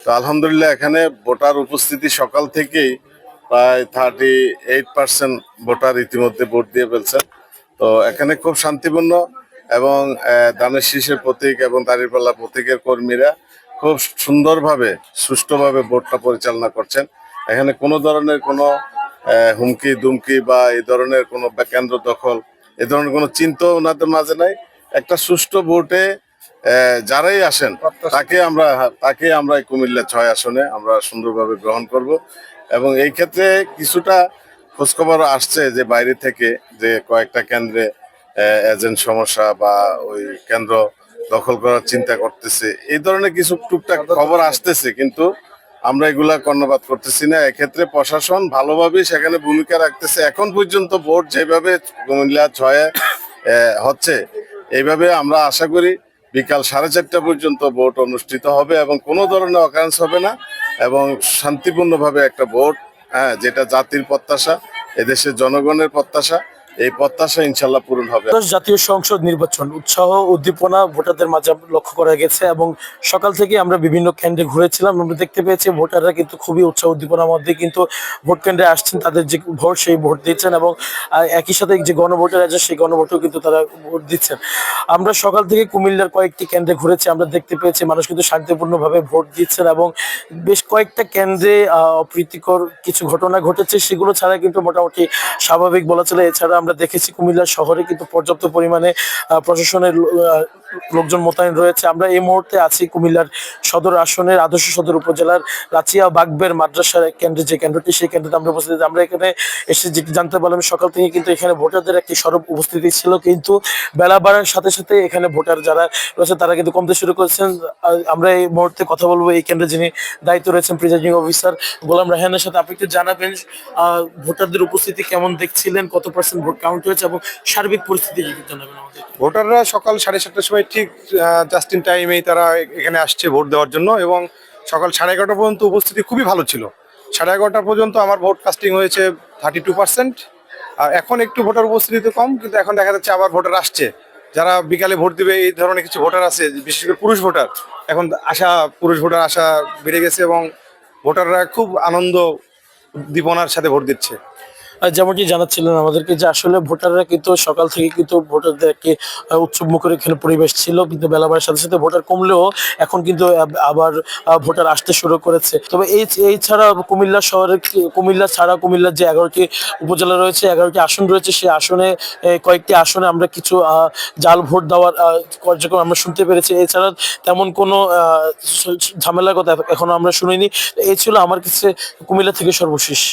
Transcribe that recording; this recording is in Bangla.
তো আলহামদুলিল্লাহ এখানে ভোটার উপস্থিতি সকাল থেকেই প্রায় 38% ভোটার ইতিমধ্যে ভোট দিয়ে ফেলছেন। তো এখানে খুব শান্তিপূর্ণ এবং ধানের শীষের প্রতীক এবং দাঁড়িপাল্লা প্রতীকের কর্মীরা খুব সুন্দরভাবে সুষ্ঠুভাবে ভোটটা পরিচালনা করছেন। এখানে কোনো ধরনের কোনো হুমকি দুমকি বা এই ধরনের কোনো কেন্দ্র দখল এই ধরনের কোনো চিন্তাও ওনাদের মাঝে নাই। একটা সুষ্ঠু ভোটে যারাই আসেন তাকে আমরা এই কুমিল্লা 6 আসনে আমরা সুন্দরভাবে গ্রহণ করব। এবং এই ক্ষেত্রে কিছুটা খোঁজখবর আসছে যে বাইরে থেকে যে কয়েকটা কেন্দ্রে এজেন্ট সমস্যা বা ওই কেন্দ্র দখল করার চিন্তা করতেছে, এই ধরনের কিছু টুকটাক খবর আসতেছে, কিন্তু আমরা এগুলা কর্ণপাত করতেছি না। এক্ষেত্রে প্রশাসন ভালোভাবে সেখানে ভূমিকা রাখতেছে। এখন পর্যন্ত ভোট যেভাবে কুমিল্লা 6 হচ্ছে, এইভাবে আমরা আশা করি বিকাল 4:30 পর্যন্ত ভোট অনুষ্ঠিত হবে এবং কোনো ধরনের অকারেন্স হবে না এবং শান্তিপূর্ণভাবে একটা ভোট, যেটা জাতির প্রত্যাশা, এদেশের জনগণের প্রত্যাশা, এই প্রত্যাশা ইনশাল্লাহ পূরণ হবে। জাতীয় সংসদ নির্বাচন উৎসাহ উদ্দীপনা ভোটারদের মাঝে লক্ষ্য করা গেছে এবং সকাল থেকে আমরা বিভিন্ন কেন্দ্রে ঘুরেছিলাম। আমরা দেখতে পেয়েছি ভোটাররা কিন্তু খুবই উৎসাহ উদ্দীপনার মধ্যে কিন্তু ভোট কেন্দ্রে আসছেন, তাদের যে ভোট সেই ভোট দিচ্ছেন এবং একই সাথে যে গণভোটার আছে সেই গণভোটেও কিন্তু তারা ভোট দিচ্ছেন। আমরা সকাল থেকে কুমিল্লার কয়েকটি কেন্দ্রে ঘুরেছি, আমরা দেখতে পেয়েছি মানুষ কিন্তু শান্তিপূর্ণভাবে ভোট দিচ্ছেন এবং বেশ কয়েকটা কেন্দ্রে অপ্রীতিকর কিছু ঘটনা ঘটেছে, সেগুলো ছাড়া কিন্তু মোটামুটি স্বাভাবিক বলা চলে। এছাড়া আমরা দেখেছি কুমিল্লা শহরে কিন্তু পর্যাপ্ত পরিমাণে প্রশাসনের লোকজন মোতায়েন রয়েছে। আমরা এই মুহূর্তে আছি কুমিল্লার সদর আসনের আদর্শ সদর উপজেলার রাচিয়া বাগবের মাদ্রাসার কেন্দ্রে, যে কেন্দ্রটি সেই কেন্দ্রতে আমরা উপস্থিত। আমরা এখানে এসে যেটি জানতে পারলাম সকাল থেকে কিন্তু এখানে ভোটারদের একটি সরব উপস্থিতি ছিল, কিন্তু বেলা বাড়ার সাথে সাথে এখানে ভোটার যারা রয়েছে তারা কিন্তু কমতে শুরু করেছেন। আমরা এই মুহূর্তে কথা বলবো এই কেন্দ্রে যিনি দায়িত্ব রয়েছেন প্রিজাইডিং অফিসার গোলাম রায়হানের সাথে। আপনি একটু জানাবেন ভোটারদের উপস্থিতি কেমন দেখছিলেন, কত পার্সেন্ট ভোট কাউন্ট হয়েছে এবং সার্বিক পরিস্থিতি কি জানাবেন আমাদের। ভোটাররা সকাল 7:30টার সময় ঠিক জাস্ট ইন টাইমেই তারা এখানে আসছে ভোট দেওয়ার জন্য এবং সকাল 11:30 পর্যন্ত উপস্থিতি খুবই ভালো ছিল। 11:30 পর্যন্ত আমার ভোট কাস্টিং হয়েছে 32%। আর এখন একটু ভোটার উপস্থিতি কম, কিন্তু এখন দেখা যাচ্ছে আবার ভোটার আসছে। যারা বিকালে ভোট দিবে এই ধরনের কিছু ভোটার আছে, বিশেষ করে পুরুষ ভোটার, এখন পুরুষ ভোটার আসা বেড়ে গেছে এবং ভোটাররা খুব আনন্দ উদ্দীপনার সাথে ভোট দিচ্ছে। যেমনটি জানাচ্ছিলেন আমাদেরকে যে আসলে ভোটাররা কিন্তু সকাল থেকে কিন্তু ভোটারদের একটি উৎসব মুখর এখানে পরিবেশ ছিল, কিন্তু বেলা বাড়ার সাথে সাথে ভোটার কমলেও এখন কিন্তু আবার ভোটার আসতে শুরু করেছে। তবে এই ছাড়া কুমিল্লা শহরে, কুমিল্লা ছাড়া কুমিল্লার যে 11টি উপজেলা রয়েছে, 11টি আসন রয়েছে, সেই আসনে কয়েকটি আসনে আমরা কিছু জাল ভোট দেওয়ার কার্যক্রম আমরা শুনতে পেরেছি। এছাড়া তেমন কোনো ঝামেলার কথা এখনো আমরা শুনিনি। এই ছিল আমার কাছে কুমিল্লা থেকে সর্বশেষ।